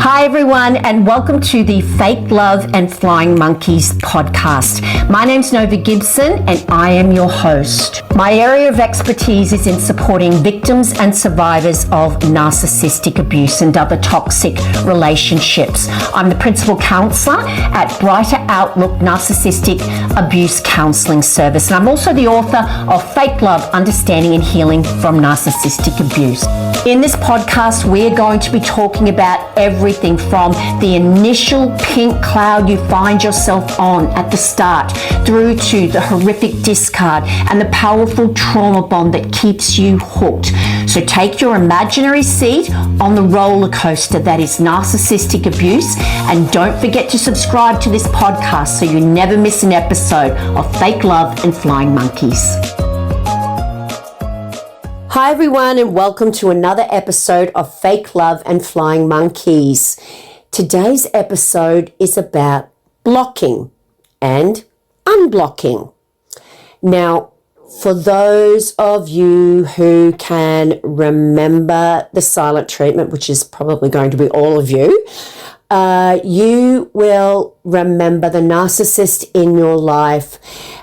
Hi everyone, and welcome to the Fake Love and Flying Monkeys podcast. My name's Nova Gibson and I am your host. My area of expertise is in supporting victims and survivors of narcissistic abuse and other toxic relationships. I'm the principal counsellor at Brighter Outlook Narcissistic Abuse Counselling Service, and I'm also the author of Fake Love, Understanding and Healing from Narcissistic Abuse. In this podcast, we're going to be talking about everything from the initial pink cloud you find yourself on at the start through to the horrific discard and the powerful trauma bond that keeps you hooked. So take your imaginary seat on the roller coaster that is narcissistic abuse, and don't forget to subscribe to this podcast so you never miss an episode of Fake Love and Flying Monkeys. Hi everyone, and welcome to another episode of Fake Love and Flying Monkeys. Today's episode is about blocking and unblocking. Now, for those of you who can remember the silent treatment, which is probably going to be all of you, you will remember the narcissist in your life,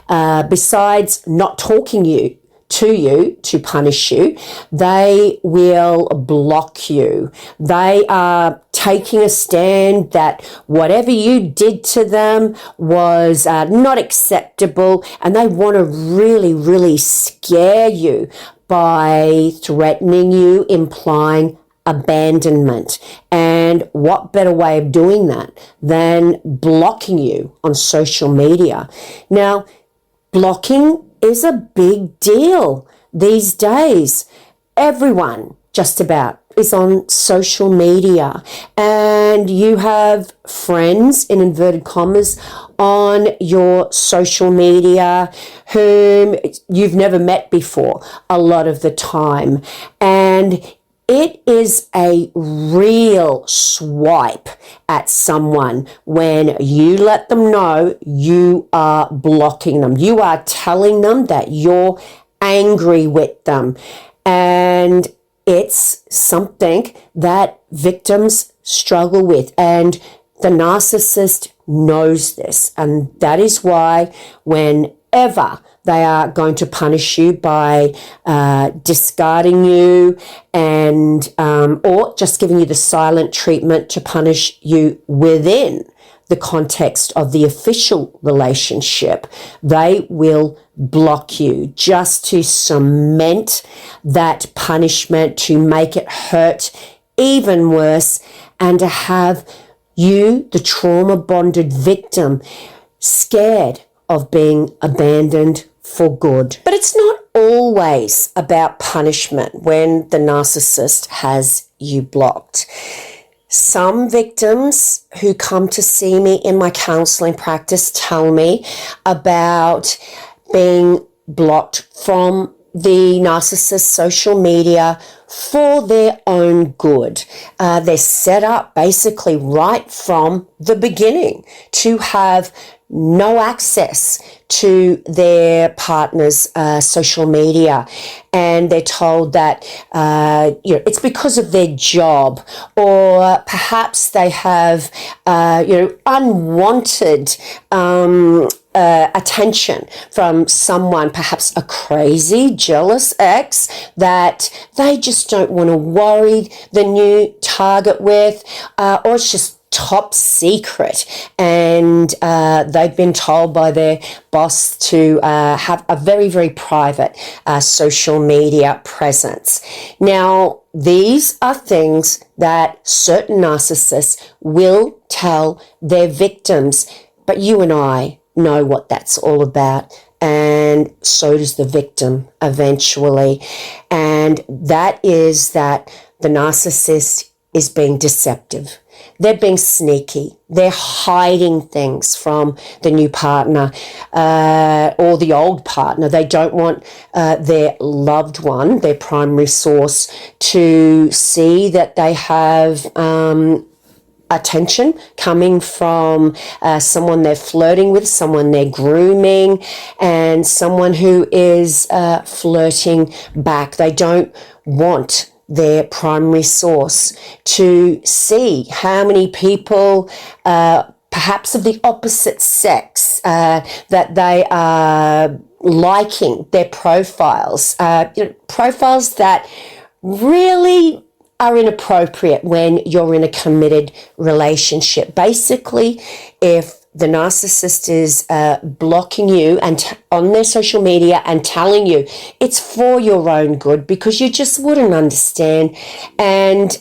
besides not talking to you to punish you, they will block you. They are taking a stand that whatever you did to them was not acceptable, and they want to really scare you by threatening you, implying abandonment. And what better way of doing that than blocking you on social media? Now, blocking is a big deal these days. Everyone, just about, is on social media, and you have friends, in inverted commas, on your social media whom you've never met before a lot of the time. And it is a real swipe at someone when you let them know you are blocking them. You are telling them that you're angry with them. And it's something that victims struggle with. And the narcissist knows this. And that is why whenever they are going to punish you by discarding you and or just giving you the silent treatment to punish you within the context of the official relationship, they will block you just to cement that punishment, to make it hurt even worse, and to have you, the trauma bonded victim, scared of being abandoned for good. But it's not always about punishment when the narcissist has you blocked. Some victims who come to see me in my counselling practice tell me about being blocked from the narcissist's social media for their own good. They're set up basically right from the beginning to have no access to their partner's social media, and they're told that it's because of their job, or perhaps they have unwanted attention from someone, perhaps a crazy, jealous ex that they just don't want to worry the new target with, or it's just top secret, and they've been told by their boss to have a very private social media presence. Now, these are things that certain narcissists will tell their victims, but you and I know what that's all about, and so does the victim eventually. And that is that the narcissist is being deceptive. They're being sneaky. They're hiding things from the new partner or the old partner. They don't want their loved one, their primary source, to see that they have attention coming from someone they're flirting with, someone they're grooming, and someone who is flirting back. They don't want their primary source to see how many people, perhaps of the opposite sex, that they are liking their profiles, profiles that really are inappropriate when you're in a committed relationship. Basically, if the narcissist is blocking you and on their social media and telling you it's for your own good because you just wouldn't understand, and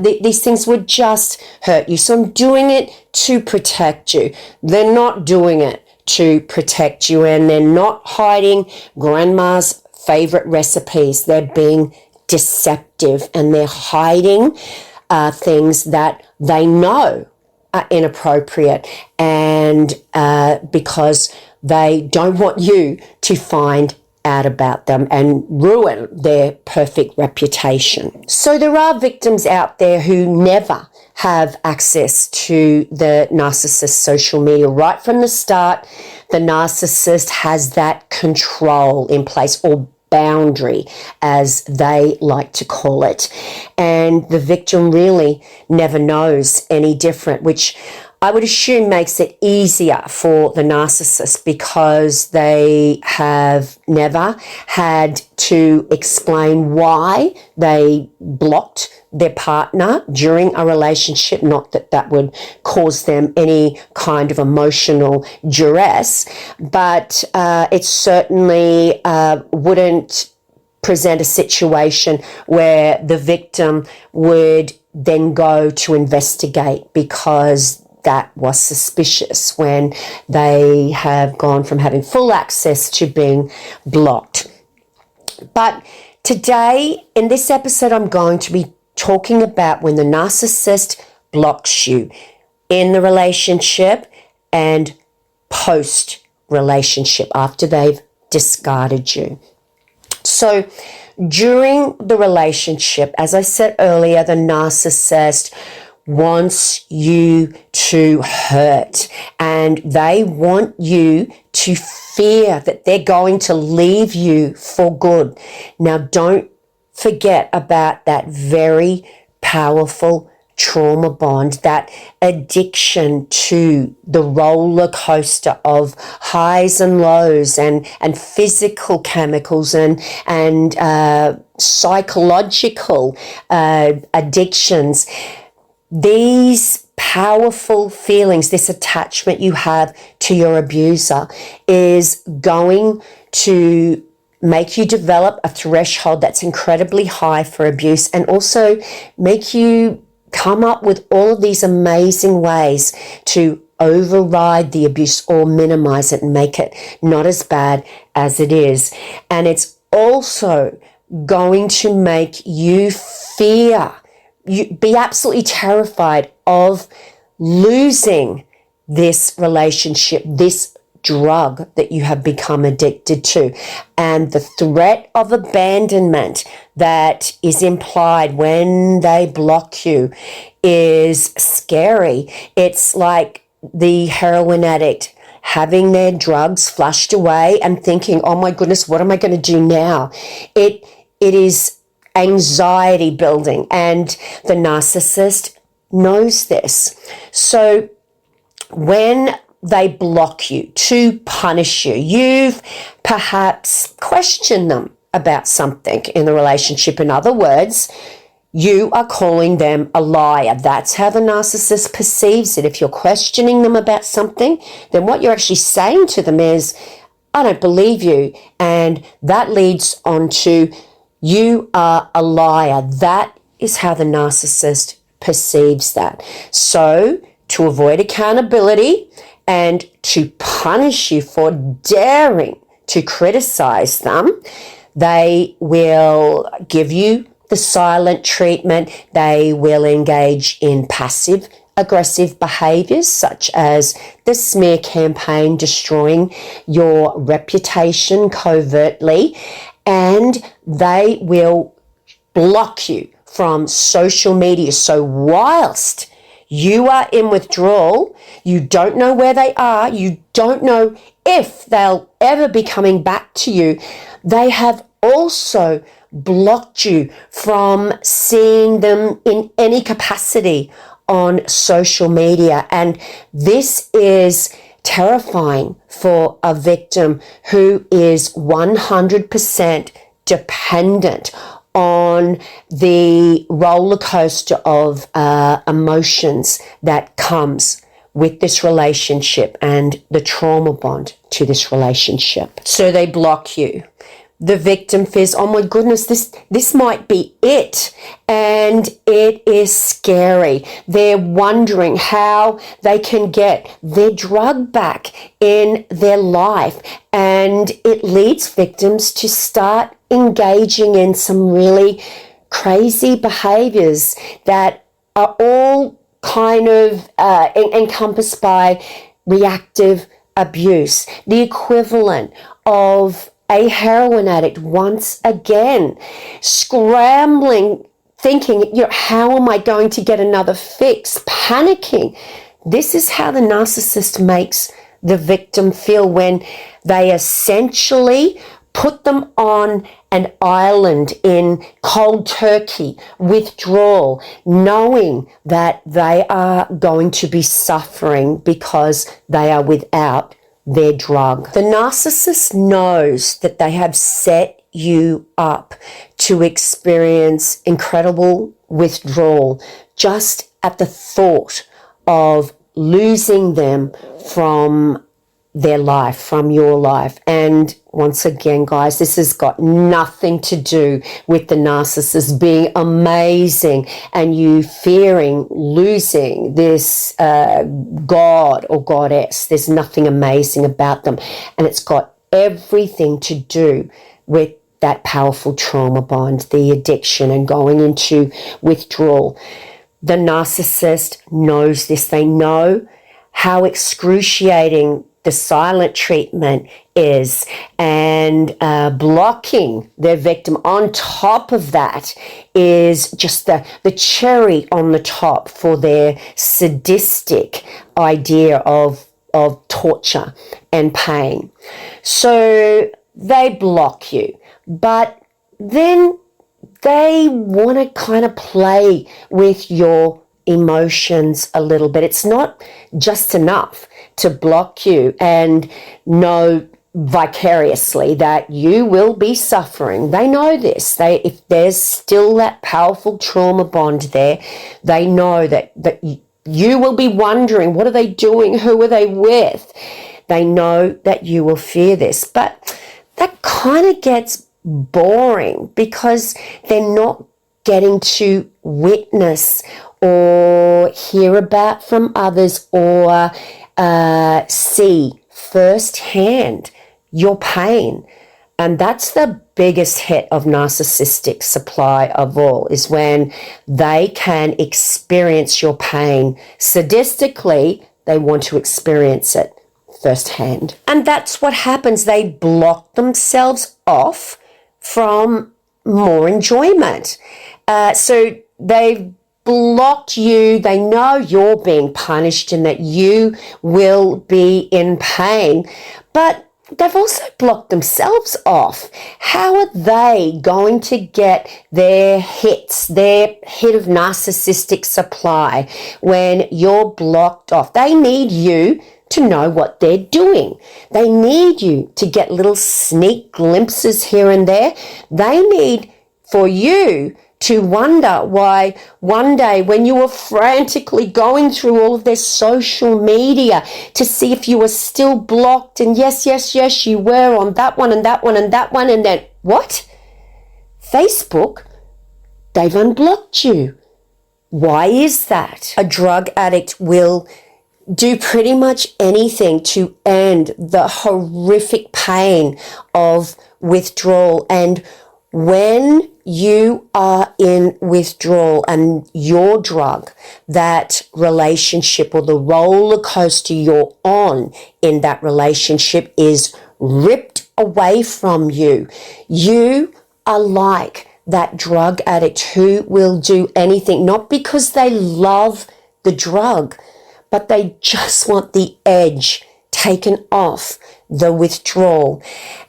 these things would just hurt you. So I'm doing it to protect you. They're not doing it to protect you, and they're not hiding grandma's favorite recipes. They're being deceptive, and they're hiding things that they know are inappropriate, and because they don't want you to find out about them and ruin their perfect reputation. So there are victims out there who never have access to the narcissist's social media. Right from the start, the narcissist has that control in place, or boundary, as they like to call it. And the victim really never knows any different, which I would assume makes it easier for the narcissist because they have never had to explain why they blocked their partner during a relationship. Not that that would cause them any kind of emotional duress, but it certainly wouldn't present a situation where the victim would then go to investigate because that was suspicious when they have gone from having full access to being blocked. But today, in this episode, I'm going to be talking about when the narcissist blocks you in the relationship and post-relationship, after they've discarded you. So during the relationship, as I said earlier, the narcissist wants you to hurt, and they want you to fear that they're going to leave you for good. Now, don't forget about that very powerful trauma bond, that addiction to the roller coaster of highs and lows, and physical chemicals and psychological addictions. These powerful feelings, this attachment you have to your abuser, is going to make you develop a threshold that's incredibly high for abuse, and also make you come up with all of these amazing ways to override the abuse or minimize it and make it not as bad as it is. And it's also going to make you fear, you be absolutely terrified of losing this relationship, this drug that you have become addicted to. And the threat of abandonment that is implied when they block you is scary. It's like the heroin addict having their drugs flushed away and thinking, oh my goodness, what am I going to do now? It is anxiety building, and the narcissist knows this. So when they block you to punish you, you've perhaps questioned them about something in the relationship. In other words, you are calling them a liar. That's how the narcissist perceives it. If you're questioning them about something, then what you're actually saying to them is, I don't believe you. And that leads on to, you are a liar. That is how the narcissist perceives that. So to avoid accountability and to punish you for daring to criticize them, they will give you the silent treatment. They will engage in passive aggressive behaviors such as the smear campaign, destroying your reputation covertly, and they will block you from social media. So whilst you are in withdrawal, you don't know where they are, you don't know if they'll ever be coming back to you, they have also blocked you from seeing them in any capacity on social media. And this is terrifying for a victim who is 100% dependent on the roller coaster of emotions that comes with this relationship and the trauma bond to this relationship. So they block you. The victim feels, oh my goodness, this might be it. And it is scary. They're wondering how they can get their drug back in their life. And it leads victims to start engaging in some really crazy behaviors that are all kind of encompassed by reactive abuse, the equivalent of a heroin addict once again scrambling, thinking, how am I going to get another fix, panicking. This is how the narcissist makes the victim feel when they essentially put them on an island in cold turkey withdrawal, knowing that they are going to be suffering because they are without their drug. The narcissist knows that they have set you up to experience incredible withdrawal just at the thought of losing them from their life, from your life. And once again, guys, this has got nothing to do with the narcissist being amazing and you fearing losing this god or goddess. There's nothing amazing about them. And it's got everything to do with that powerful trauma bond, the addiction and going into withdrawal. The narcissist knows this. They know how excruciating the silent treatment is, and blocking their victim on top of that is just the cherry on the top for their sadistic idea of torture and pain. So they block you, but then they want to kind of play with your emotions a little bit. It's not just enough to block you and know vicariously that you will be suffering. They know this. If there's still that powerful trauma bond there, they know that you will be wondering, what are they doing? Who are they with? They know that you will fear this. But that kind of gets boring because they're not getting to witness or hear about from others or see firsthand your pain. And that's the biggest hit of narcissistic supply of all, is when they can experience your pain. Sadistically, they want to experience it firsthand. And that's what happens. They block themselves off from more enjoyment. So they've blocked you. They know you're being punished and that you will be in pain, but they've also blocked themselves off. How are they going to get their hits, their hit of narcissistic supply when you're blocked off? They need you to know what they're doing. They need you to get little sneak glimpses here and there. They need for you to wonder why one day when you were frantically going through all of their social media to see if you were still blocked, and yes, you were on that one and that one and that one, and then what? Facebook, they've unblocked you. Why is that? A drug addict will do pretty much anything to end the horrific pain of withdrawal. And when you are in withdrawal and your drug, that relationship or the roller coaster you're on in that relationship is ripped away from you, you are like that drug addict who will do anything, not because they love the drug, but they just want the edge taken off the withdrawal.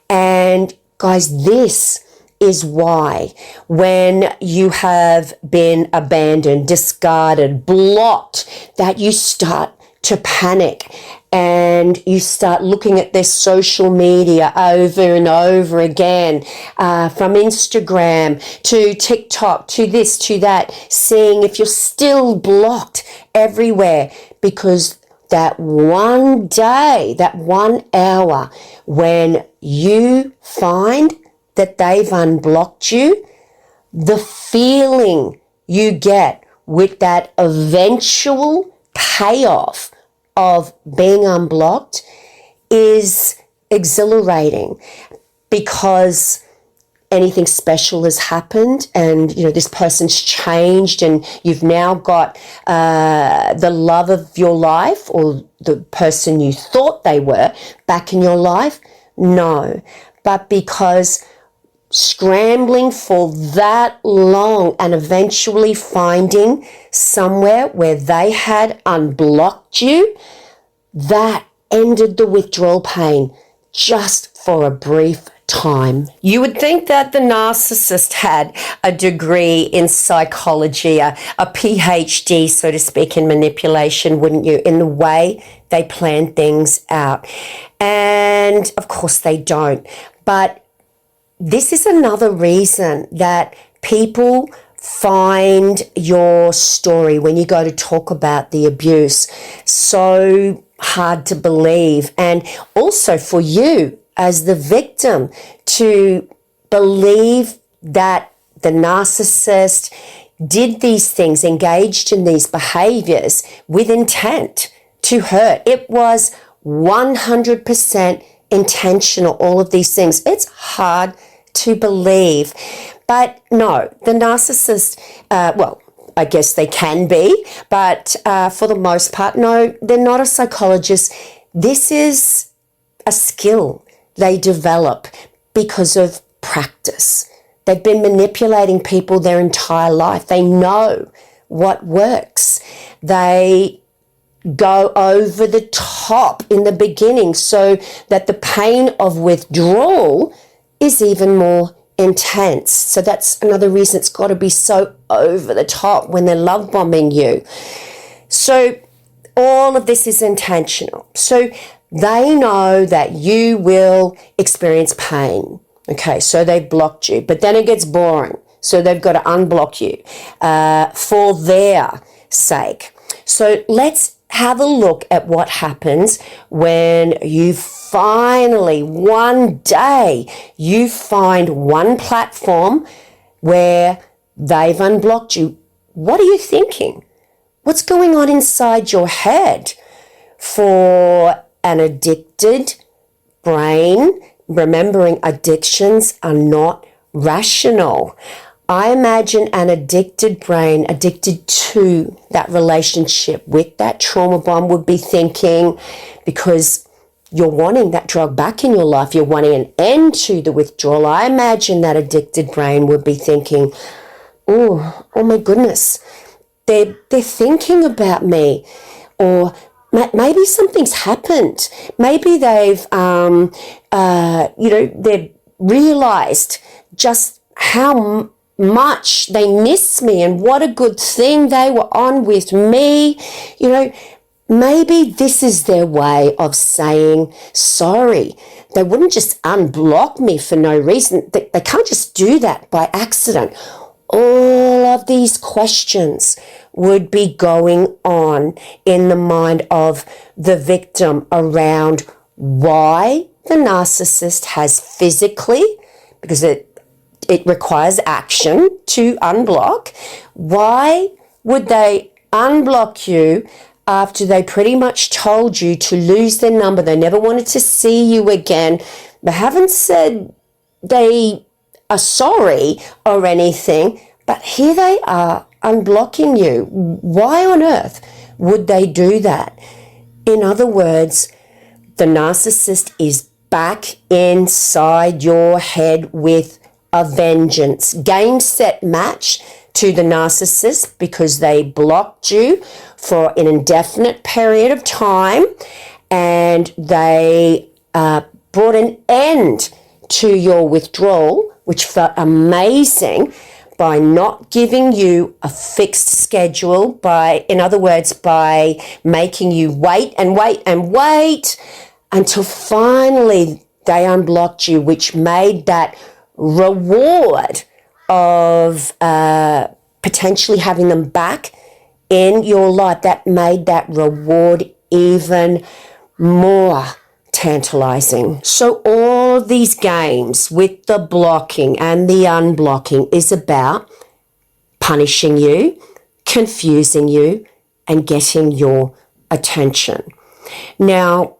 And guys, this is why when you have been abandoned, discarded, blocked, that you start to panic and you start looking at their social media over and over again, from Instagram to TikTok to this to that, seeing if you're still blocked everywhere, because that one day, that 1 hour when you find that they've unblocked you, the feeling you get with that eventual payoff of being unblocked is exhilarating, because anything special has happened and, you know, this person's changed and you've now got the love of your life, or the person you thought they were, back in your life. No, but because scrambling for that long and eventually finding somewhere where they had unblocked you, that ended the withdrawal pain just for a brief time. You would think that the narcissist had a degree in psychology, a PhD, so to speak, in manipulation, wouldn't you, in the way they plan things out. And of course they don't. But this is another reason that people find your story when you go to talk about the abuse so hard to believe, and also for you as the victim to believe that the narcissist did these things, engaged in these behaviors with intent to hurt. It was 100% intentional, all of these things. It's hard to believe. But no, the narcissist, well, I guess they can be, but for the most part, no, they're not a psychologist. This is a skill they develop because of practice. They've been manipulating people their entire life. They know what works. They go over the top in the beginning so that the pain of withdrawal is even more intense. So that's another reason it's got to be so over the top when they're love bombing you. So all of this is intentional. So they know that you will experience pain. Okay, so they've blocked you, but then it gets boring. So they've got to unblock you for their sake. So let's have a look at what happens when you finally, one day, you find one platform where they've unblocked you. What are you thinking? What's going on inside your head? For an addicted brain, remembering addictions are not rational. I imagine an addicted brain, addicted to that relationship with that trauma bond, would be thinking, because you're wanting that drug back in your life, you're wanting an end to the withdrawal. I imagine that addicted brain would be thinking, oh my goodness, they're thinking about me, or maybe something's happened. Maybe they've, they've realized just how much they miss me and what a good thing they were on with me. Maybe this is their way of saying sorry. They wouldn't just unblock me for no reason. They can't just do that by accident. All of these questions would be going on in the mind of the victim around why the narcissist has physically, because it requires action to unblock, why would they unblock you after they pretty much told you to lose their number? They never wanted to see you again. They haven't said they are sorry or anything, but here they are unblocking you. Why on earth would they do that? In other words, the narcissist is back inside your head with a vengeance. Game, set, match to the narcissist, because they blocked you for an indefinite period of time and they brought an end to your withdrawal which felt amazing, by not giving you a fixed schedule, in other words, by making you wait and wait and wait until finally they unblocked you, which made that reward of potentially having them back in your life, that made that reward even more tantalizing. So all of these games with the blocking and the unblocking is about punishing you, confusing you, and getting your attention. Now,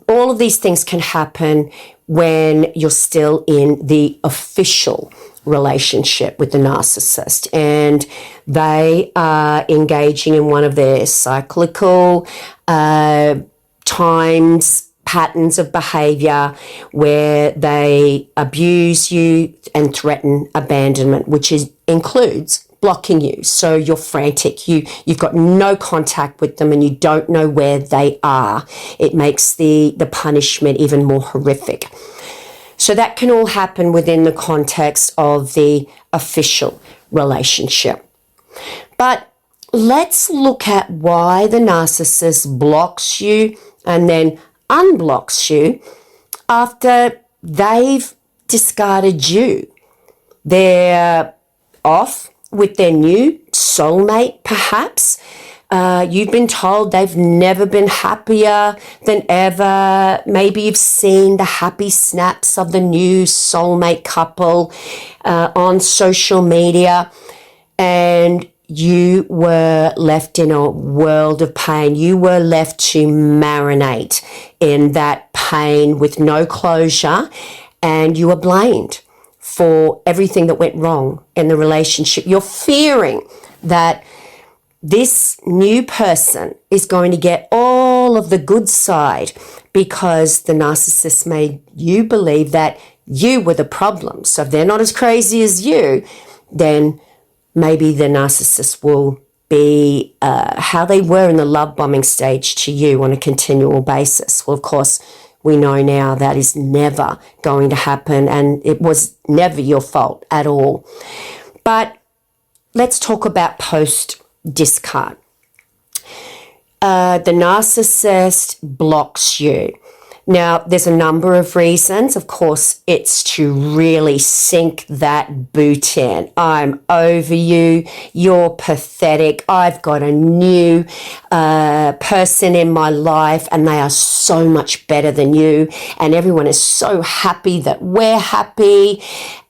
all of these things can happen when you're still in the official relationship with the narcissist and they are engaging in one of their cyclical patterns of behavior where they abuse you and threaten abandonment, which includes blocking you. So you're frantic. You've got no contact with them and you don't know where they are. It makes the punishment even more horrific. So that can all happen within the context of the official relationship. But let's look at why the narcissist blocks you and then unblocks you after they've discarded you. They're off with their new soulmate, perhaps. You've been told they've never been happier than ever. Maybe you've seen the happy snaps of the new soulmate couple on social media, and you were left in a world of pain. You were left to marinate in that pain with no closure, and you were blamed for everything that went wrong in the relationship. You're fearing that this new person is going to get all of the good side because the narcissist made you believe that you were the problem. So if they're not as crazy as you, then maybe the narcissist will be how they were in the love bombing stage to you on a continual basis. Well, of course, we know now that is never going to happen and it was never your fault at all. But let's talk about post-discard. The narcissist blocks you. Now, there's a number of reasons. Of course, it's to really sink that boot in. I'm over you. You're pathetic. I've got a new person in my life and they are so much better than you. And everyone is so happy that we're happy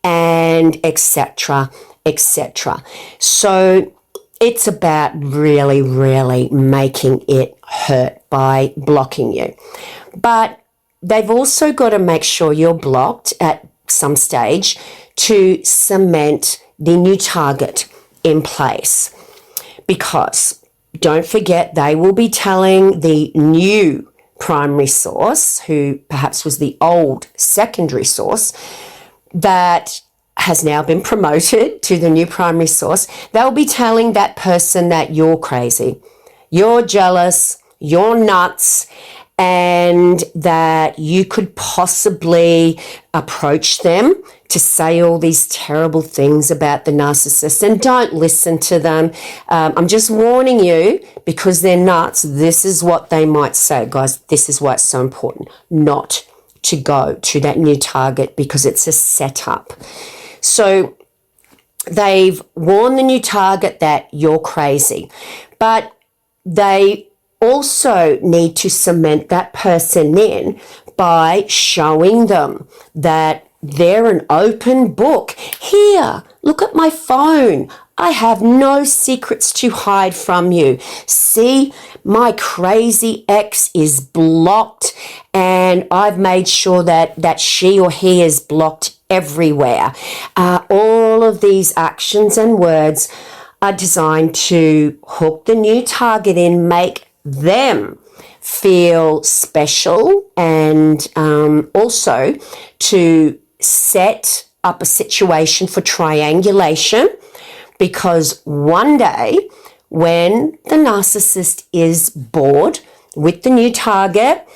and etc., etc. So it's about really, really making it hurt by blocking you. But they've also got to make sure you're blocked at some stage to cement the new target in place. Because don't forget, they will be telling the new primary source, who perhaps was the old secondary source, that has now been promoted to the new primary source. They'll be telling that person that you're crazy, you're jealous, you're nuts, and that you could possibly approach them to say all these terrible things about the narcissist. And don't listen to them. I'm just warning you, because they're nuts, this is what they might say. Guys, this is why it's so important not to go to that new target, because it's a setup. So they've warned the new target that you're crazy, but they also need to cement that person in by showing them that they're an open book. Here, look at my phone. I have no secrets to hide from you. See, my crazy ex is blocked and I've made sure that she or he is blocked everywhere. All of these actions and words are designed to hook the new target in, make them feel special, and also to set up a situation for triangulation, because one day when the narcissist is bored with the new target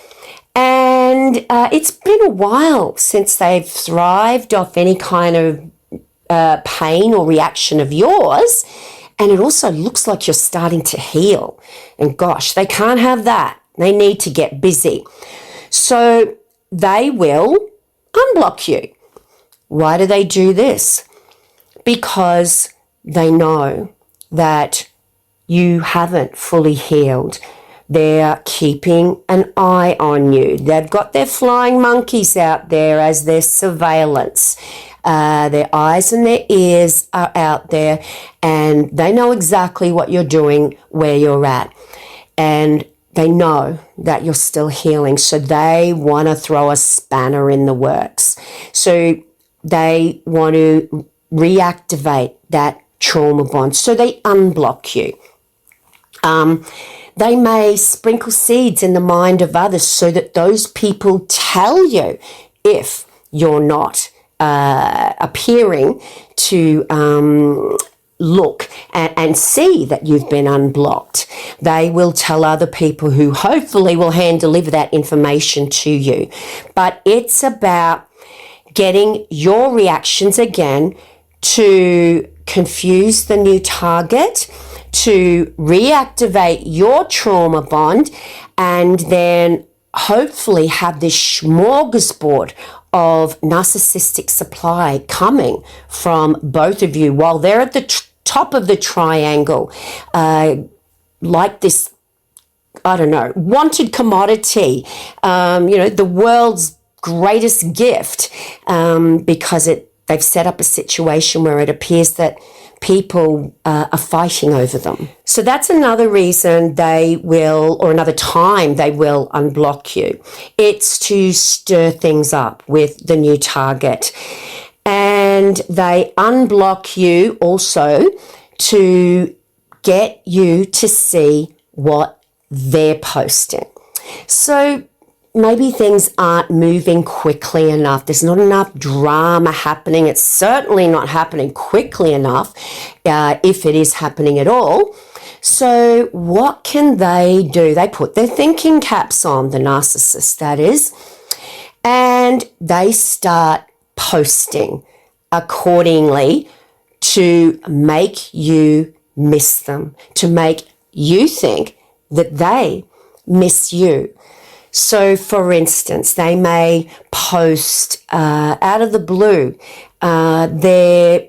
And it's been a while since they've thrived off any kind of pain or reaction of yours. And it also looks like you're starting to heal. And gosh, they can't have that. They need to get busy. So they will unblock you. Why do they do this? Because they know that you haven't fully healed. They're keeping an eye on you. They've got their flying monkeys out there as their surveillance. Their eyes and their ears are out there, and they know exactly what you're doing, where you're at. And they know that you're still healing, so they want to throw a spanner in the works. So they want to reactivate that trauma bond. So they unblock you. They may sprinkle seeds in the mind of others so that those people tell you if you're not appearing to look and see that you've been unblocked. They will tell other people who hopefully will hand deliver that information to you. But it's about getting your reactions again to confuse the new target, to reactivate your trauma bond, and then hopefully have this smorgasbord of narcissistic supply coming from both of you while they're at the top of the triangle, like this, I don't know, wanted commodity, the world's greatest gift, because they've set up a situation where it appears that people are fighting over them. So that's another reason they will, or another time they will unblock you. It's to stir things up with the new target. And they unblock you also to get you to see what they're posting. So maybe things aren't moving quickly enough. There's not enough drama happening. It's certainly not happening quickly enough, if it is happening at all. So what can they do? They put their thinking caps on, the narcissist, that is, and they start posting accordingly to make you miss them, to make you think that they miss you. So, for instance, they may post out of the blue their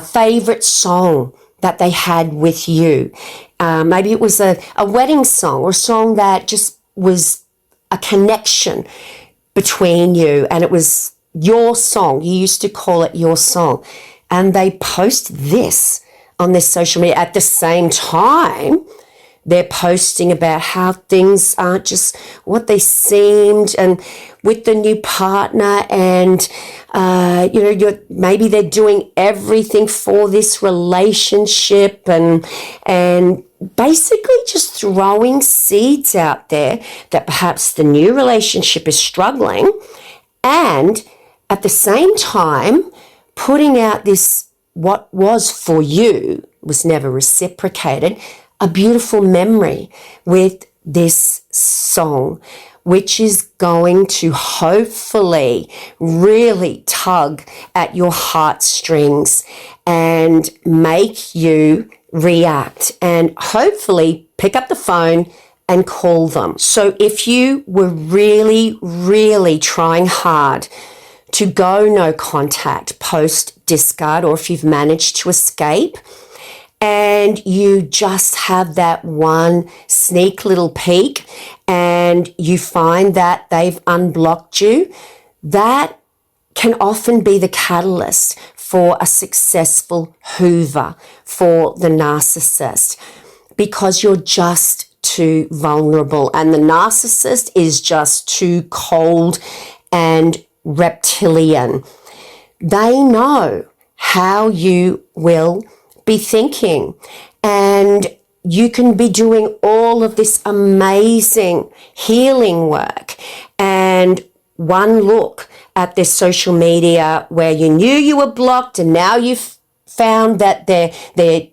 favorite song that they had with you. Maybe it was a wedding song, or a song that just was a connection between you, and it was your song. You used to call it your song. And they post this on their social media at the same time. They're posting about how things aren't just what they seemed, and with the new partner, and maybe they're doing everything for this relationship, and basically just throwing seeds out there that perhaps the new relationship is struggling, and at the same time putting out this, what was for you was never reciprocated, a beautiful memory with this song, which is going to hopefully really tug at your heartstrings and make you react, and hopefully pick up the phone and call them. So if you were really, really trying hard to go no contact post discard, or if you've managed to escape, and you just have that one sneak little peek and you find that they've unblocked you, that can often be the catalyst for a successful hoover for the narcissist, because you're just too vulnerable, and the narcissist is just too cold and reptilian. They know how you will be thinking, and you can be doing all of this amazing healing work, and one look at their social media where you knew you were blocked, and now you've found that they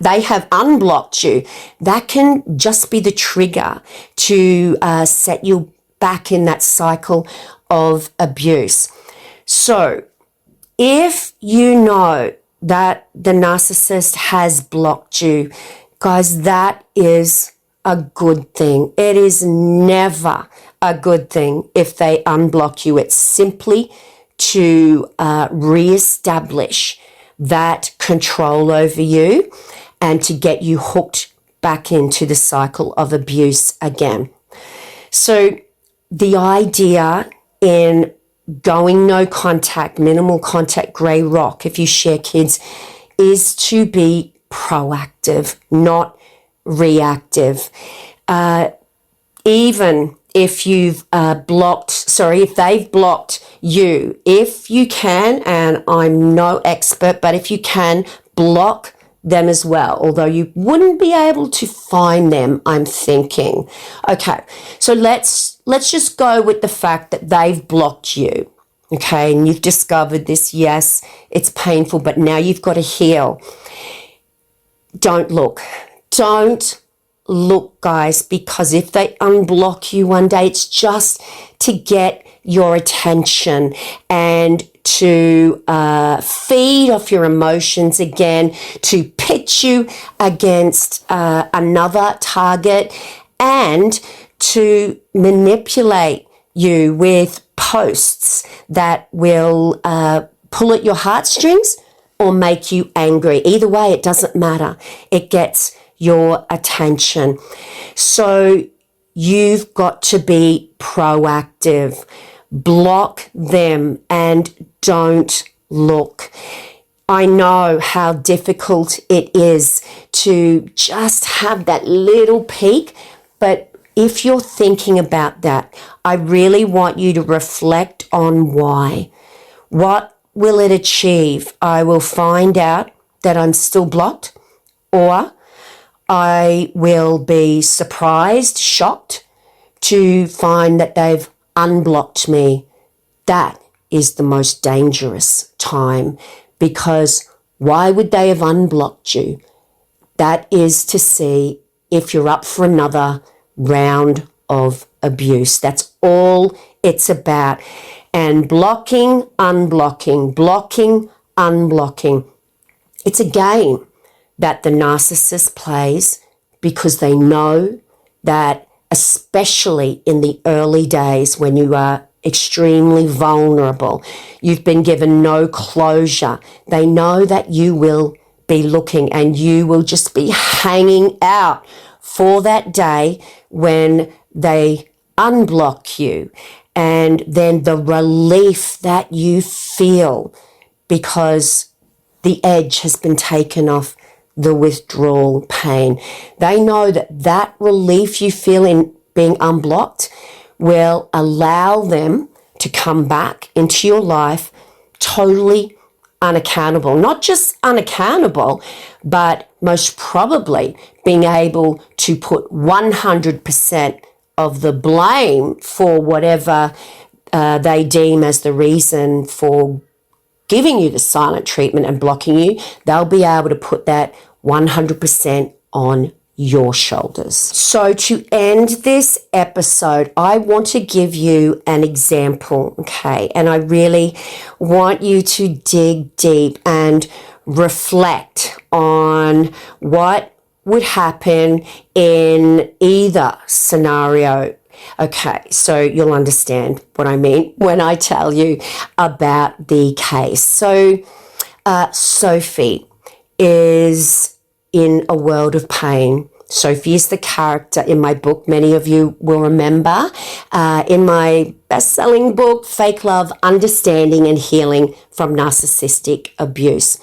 have unblocked you, that can just be the trigger to set you back in that cycle of abuse. So if you know that the narcissist has blocked you, guys, that is a good thing. It is never a good thing if they unblock you. It's simply to reestablish that control over you and to get you hooked back into the cycle of abuse again. So the idea in going no contact, minimal contact, grey rock, if you share kids, is to be proactive, not reactive. Even if you've if they've blocked you, if you can, and I'm no expert, but if you can, block them as well, although you wouldn't be able to find them, I'm thinking. Okay, so let's just go with the fact that they've blocked you, okay, and you've discovered this. Yes, it's painful, but now you've got to heal. Don't look, guys, because if they unblock you one day, it's just to get your attention and to feed off your emotions again, to pitch you against another target, and to manipulate you with posts that will pull at your heartstrings or make you angry. Either way, it doesn't matter. It gets your attention. So you've got to be proactive. Block them and don't look. I know how difficult it is to just have that little peek, but if you're thinking about that, I really want you to reflect on why. What will it achieve? I will find out that I'm still blocked, or I will be surprised, shocked to find that they've unblocked me. That is the most dangerous time, because why would they have unblocked you? That is to see if you're up for another round of abuse. That's all it's about. And blocking, unblocking, blocking, unblocking. It's a game that the narcissist plays because they know that, especially in the early days when you are extremely vulnerable, you've been given no closure. They know that you will be looking and you will just be hanging out for that day when they unblock you. And then the relief that you feel because the edge has been taken off the withdrawal pain. They know that that relief you feel in being unblocked will allow them to come back into your life totally unaccountable. Not just unaccountable, but most probably being able to put 100% of the blame for whatever they deem as the reason for giving you the silent treatment and blocking you. They'll be able to put that 100% on your shoulders. So to end this episode, I want to give you an example, okay? And I really want you to dig deep and reflect on what would happen in either scenario. Okay, so you'll understand what I mean when I tell you about the case. So Sophie is in a world of pain. Sophie is the character in my book. Many of you will remember in my best-selling book, Fake Love, Understanding and Healing from Narcissistic Abuse.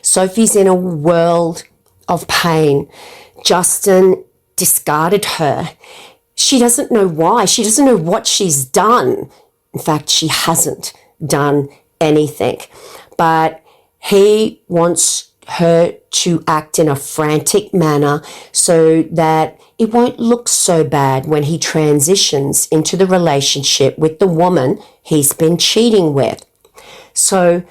Sophie's in a world of pain. Justin discarded her. She doesn't know why. She doesn't know what she's done. In fact, she hasn't done anything. But he wants her to act in a frantic manner so that it won't look so bad when he transitions into the relationship with the woman he's been cheating with. So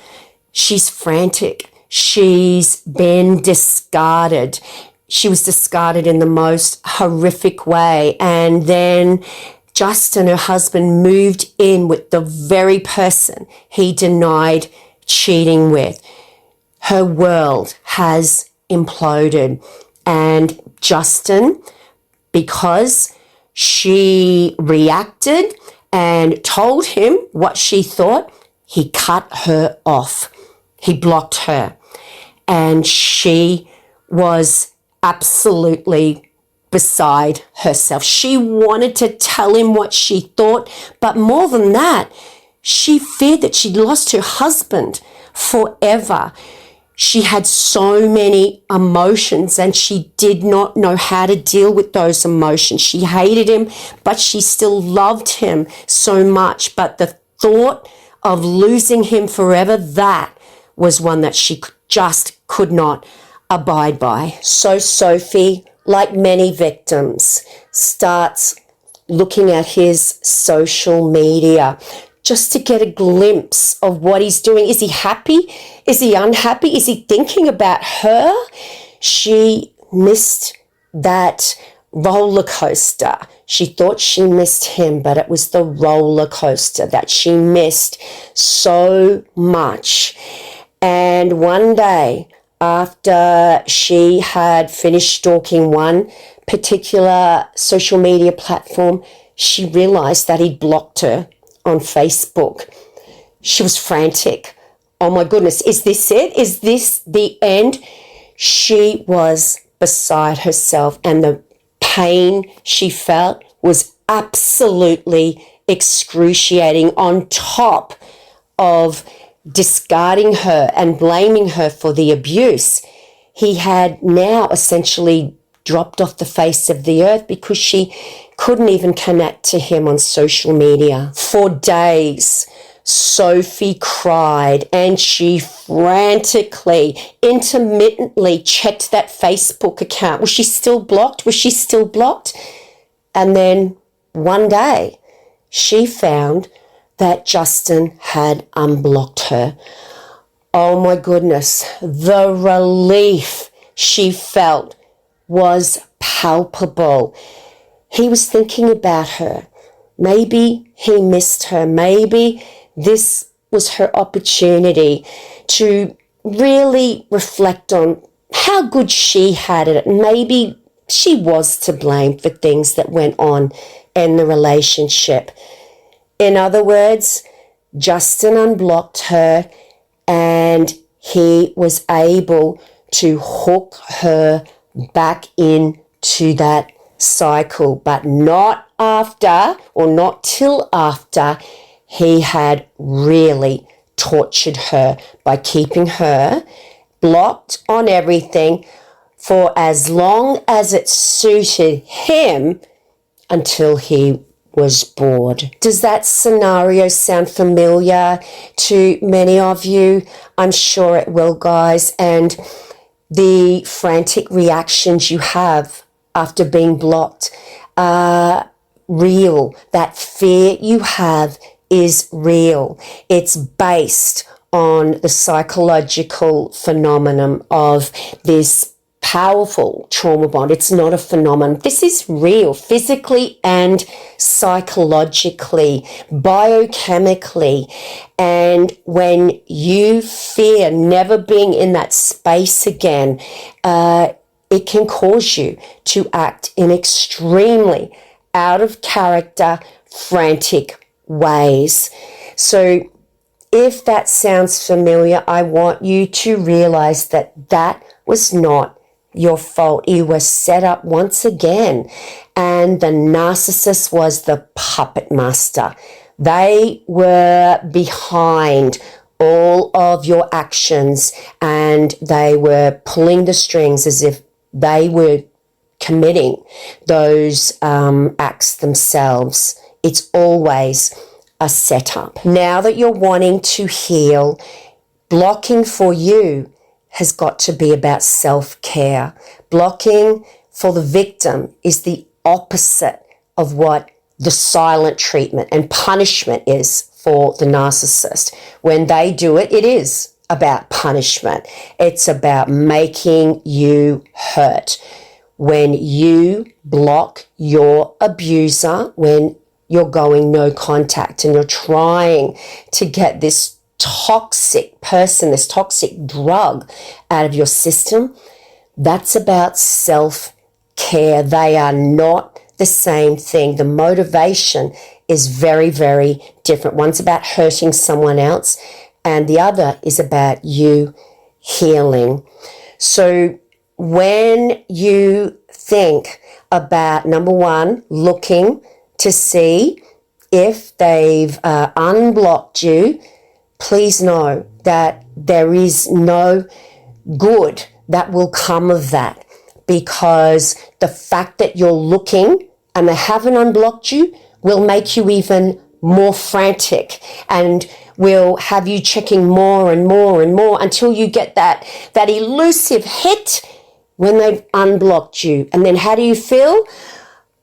she's frantic. She's been discarded. She was discarded in the most horrific way. And then Justin, her husband, moved in with the very person he denied cheating with. Her world has imploded. And Justin, because she reacted and told him what she thought, he cut her off. He blocked her. And she was absolutely beside herself. She wanted to tell him what she thought, but more than that, she feared that she'd lost her husband forever. She had so many emotions and she did not know how to deal with those emotions. She hated him, but she still loved him so much. But the thought of losing him forever, that was one that she just could not abide by. So Sophie, like many victims, starts looking at his social media just to get a glimpse of what he's doing. Is he happy? Is he unhappy? Is he thinking about her? She missed that roller coaster. She thought she missed him, but it was the roller coaster that she missed so much. And one day, after she had finished stalking one particular social media platform, she realized that he'd blocked her on Facebook. She was frantic. Oh my goodness, is this it? Is this the end? She was beside herself, and the pain she felt was absolutely excruciating, on top of discarding her and blaming her for the abuse. He had now essentially dropped off the face of the earth because she couldn't even connect to him on social media. For days, Sophie cried and she frantically, intermittently checked that Facebook account. Was she still blocked? Was she still blocked? And then one day she found that Justin had unblocked her. Oh my goodness, the relief she felt was palpable. He was thinking about her. Maybe he missed her. Maybe this was her opportunity to really reflect on how good she had it. Maybe she was to blame for things that went on in the relationship. In other words, Justin unblocked her and he was able to hook her back into that cycle, but not after, or not till after, he had really tortured her by keeping her blocked on everything for as long as it suited him until he was bored. Does that scenario sound familiar to many of you? I'm sure it will, guys. And the frantic reactions you have after being blocked are real. That fear you have is real. It's based on the psychological phenomenon of this powerful trauma bond. It's not a phenomenon. This is real, physically and psychologically, biochemically. And when you fear never being in that space again, it can cause you to act in extremely out of character, frantic ways. So if that sounds familiar, I want you to realize that that was not your fault. You were set up once again, and the narcissist was the puppet master. They were behind all of your actions, and they were pulling the strings as if they were committing those acts themselves. It's always a setup. Now that you're wanting to heal, blocking for you has got to be about self-care. Blocking for the victim is the opposite of what the silent treatment and punishment is for the narcissist. When they do it, it is about punishment. It's about making you hurt. When you block your abuser, when you're going no contact and you're trying to get this toxic person, this toxic drug out of your system, that's about self-care. They are not the same thing. The motivation is very, very different. One's about hurting someone else, and the other is about you healing. So when you think about, number one, looking to see if they've unblocked you, please know that there is no good that will come of that, because the fact that you're looking and they haven't unblocked you will make you even more frantic and will have you checking more and more and more until you get that elusive hit when they've unblocked you. And then how do you feel?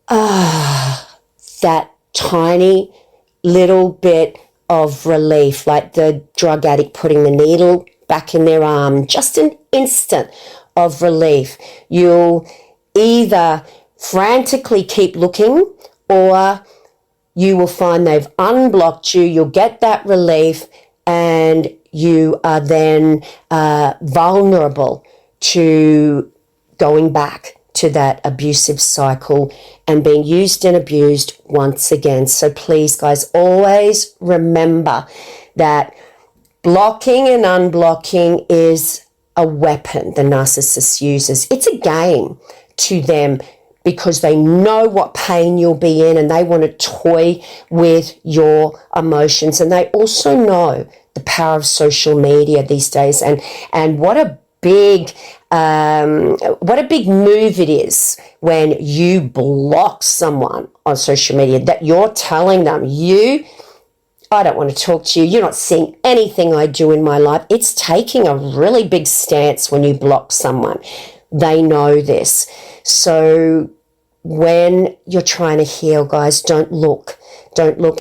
That tiny little bit of relief, like the drug addict putting the needle back in their arm, just an instant of relief. You'll either frantically keep looking, or you will find they've unblocked you. You'll get that relief, and you are then vulnerable to going back to that abusive cycle and being used and abused once again. So please, guys, always remember that blocking and unblocking is a weapon the narcissist uses. It's a game to them because they know what pain you'll be in and they want to toy with your emotions. And they also know the power of social media these days and what a big move it is when you block someone on social media, that you're telling them, I don't want to talk to you. You're not seeing anything I do in my life. It's taking a really big stance when you block someone. They know this. So when you're trying to heal, guys, don't look,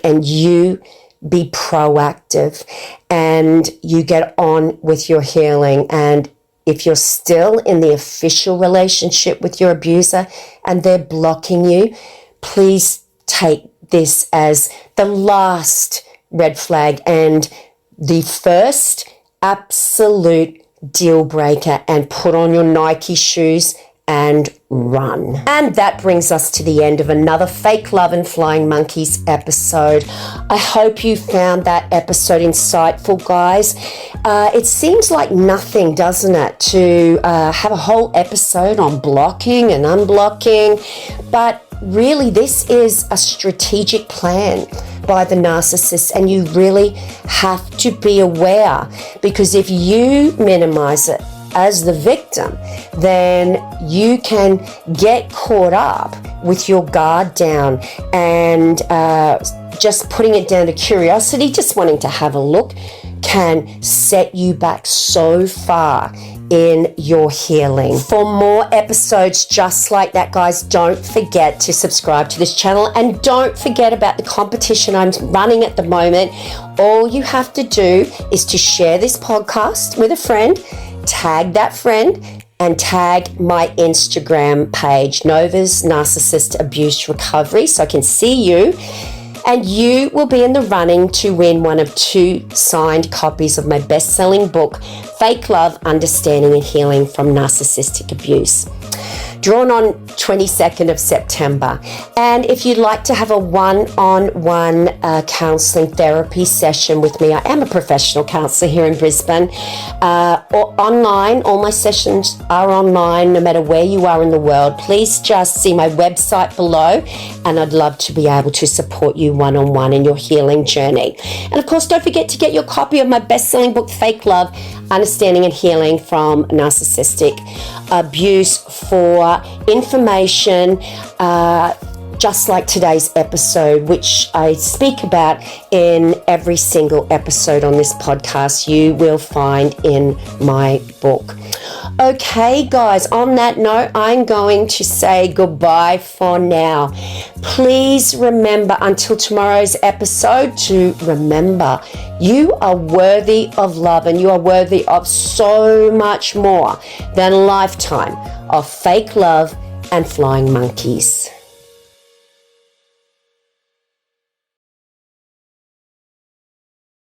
and you be proactive and you get on with your healing. And if you're still in the official relationship with your abuser and they're blocking you, please take this as the last red flag and the first absolute deal breaker, and put on your Nike shoes and run. And that brings us to the end of another Fake Love and Flying Monkeys episode. I hope you found that episode insightful, guys. It seems like nothing, doesn't it, to have a whole episode on blocking and unblocking, but really this is a strategic plan by the narcissist, and you really have to be aware, because if you minimize it as the victim, then you can get caught up with your guard down and just putting it down to curiosity, just wanting to have a look, can set you back so far in your healing. For more episodes just like that, guys, don't forget to subscribe to this channel, and don't forget about the competition I'm running at the moment. All you have to do is to share this podcast with a friend, tag that friend, and tag my Instagram page, Nova's Narcissist Abuse Recovery, so I can see you. And you will be in the running to win one of 2 signed copies of my best-selling book, Fake Love, Understanding and Healing from Narcissistic Abuse, drawn on 22nd of September. And if you'd like to have a one-on-one counselling therapy session with me, I am a professional counsellor here in Brisbane, or online. All my sessions are online, no matter where you are in the world. Please just see my website below, and I'd love to be able to support you one-on-one in your healing journey. And of course, don't forget to get your copy of my best-selling book, Fake Love, Understanding and Healing from Narcissistic Abuse, for information just like today's episode, which I speak about in every single episode on this podcast, you will find in my book. Okay, guys, on that note, I'm going to say goodbye for now. Please remember, until tomorrow's episode, to remember you are worthy of love, and you are worthy of so much more than a lifetime of fake love and flying monkeys.